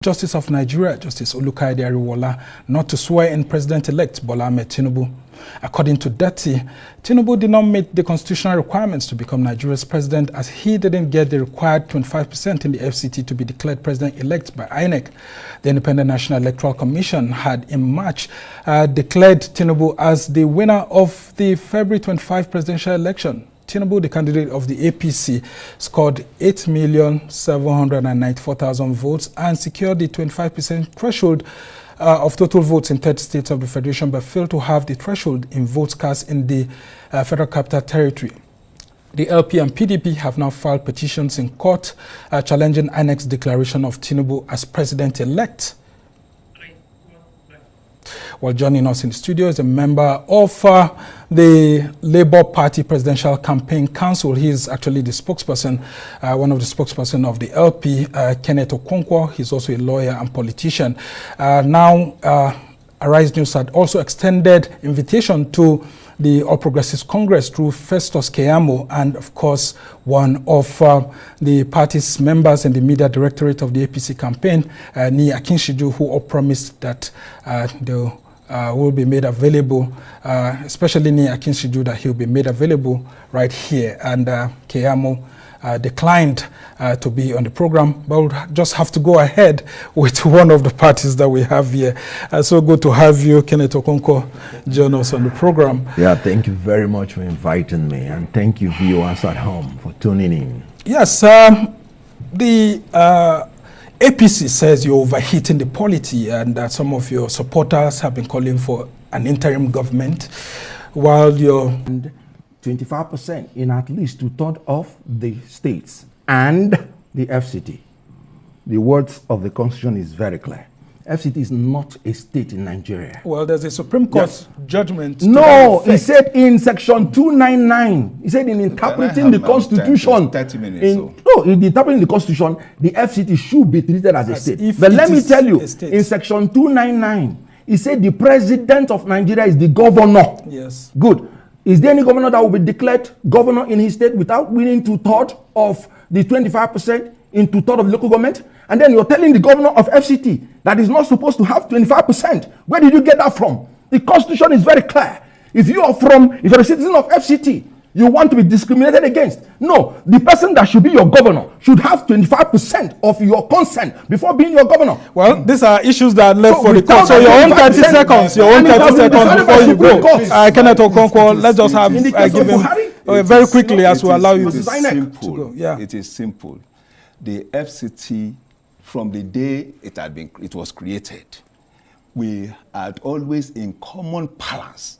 Justice of Nigeria, Justice Olukaide Ariwola, not to swear in President-elect Bola Ahmed Tinubu. According to Datti, Tinubu did not meet the constitutional requirements to become Nigeria's president as he didn't get the required 25% in the FCT to be declared president-elect by INEC. The Independent National Electoral Commission had in March declared Tinubu as the winner of the February 25 presidential election. Tinubu, the candidate of the APC, scored 8,794,000 votes and secured the 25% threshold of total votes in 30 states of the Federation, but failed to have the threshold in votes cast in the Federal Capital Territory. The LP and PDP have now filed petitions in court challenging INEC's declaration of Tinubu as president-elect. Well, joining us in the studio is a member of the Labour Party Presidential Campaign Council. He is actually the spokesperson, one of the spokespersons of the LP, Kenneth Okonkwo. He's also a lawyer and politician. Arise News had also extended invitation to the All Progressives Congress through Festus Keyamo and, of course, one of the party's members in the media directorate of the APC campaign, Ni Akinshiju, who all promised that they will be made available, especially Ni Akinshiju, that he'll be made available right here. And Keyamo declined to be on the program, but we'll just have to go ahead with one of the parties that we have here. So good to have you, Kenneth Okonkwo, join us on the program. Yeah, thank you very much for inviting me, and thank you viewers at home for tuning in. Yes, the APC says you're overheating the polity and that some of your supporters have been calling for an interim government while you're... 25% in at least 2/3 of the states and the FCT. The words of the Constitution is very clear. FCT is not a state in Nigeria. Well, there's a Supreme Court judgment. No, he said in section 299, he said in interpreting the Constitution, 30 minutes, in interpreting the Constitution, the FCT should be treated as a state. But let me tell you, in section 299, he said the president of Nigeria is the governor. Yes. Good. Is there any governor that will be declared governor in his state without winning 2/3 of the 25% in 2/3 of the local government? And then you're telling the governor of FCT that is not supposed to have 25%. Where did you get that from? The Constitution is very clear. If you're a citizen of FCT, you want to be discriminated against. No, the person that should be your governor should have 25% of your consent before being your governor. Well, these are issues that are left for the court. So your own 30 seconds, before you go. Kenneth Okonkwo, let's just have give him very quickly as we allow you to go. Yeah. It is simple. The FCT, from the day it was created, we had always in common parlance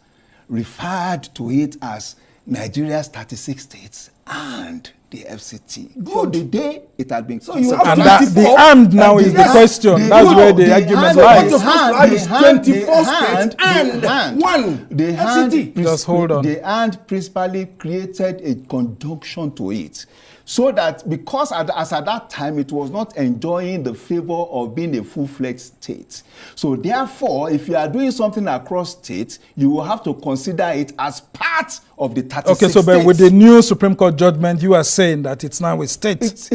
referred to it as Nigeria's 36 states and the FCT. From the day it had been and the and now is the question. That's where the argument lies. The 24 states and one FCT. Just hold on. The and principally created a conjunction to it. So that because as at that time it was not enjoying the favor of being a full-fledged state. So therefore, if you are doing something across states, you will have to consider it as part of the 36 Okay, so but with the new Supreme Court judgment, you are saying that it's now a state.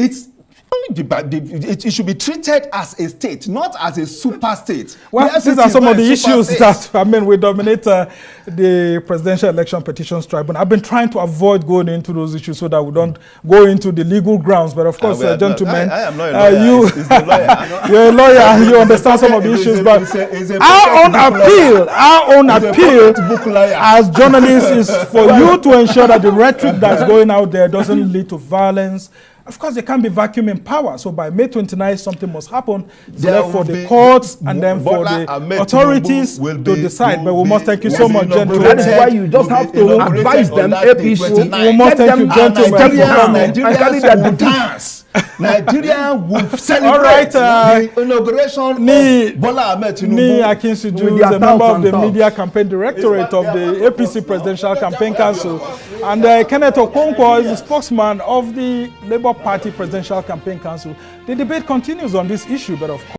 It should be treated as a state, not as a super state. Well, these are some of the issues that, we dominate the presidential election petitions tribunal. I've been trying to avoid going into those issues so that we don't go into the legal grounds. But of course, gentlemen, I am not a lawyer. You're a lawyer, you understand some of the issues. But our own appeal as journalists is for you to ensure that the rhetoric that's going out there doesn't lead to violence. Of course, there can't be vacuum in power. So by May 29th, something must happen. Therefore, for the courts and then for the authorities to decide. But we must thank you so much, gentlemen. That is why you just have to advise them, APC. We must thank you, gentlemen, for coming. Nigeria will dance. Nigeria will celebrate the inauguration of Bola Ahmed Tinubu. Ni Akinshiju is a member of the media campaign directorate of the APC Presidential Campaign Council. And Kenneth Okonkwo is the spokesman of the Labour Party Presidential Campaign Council. The debate continues on this issue, but of course,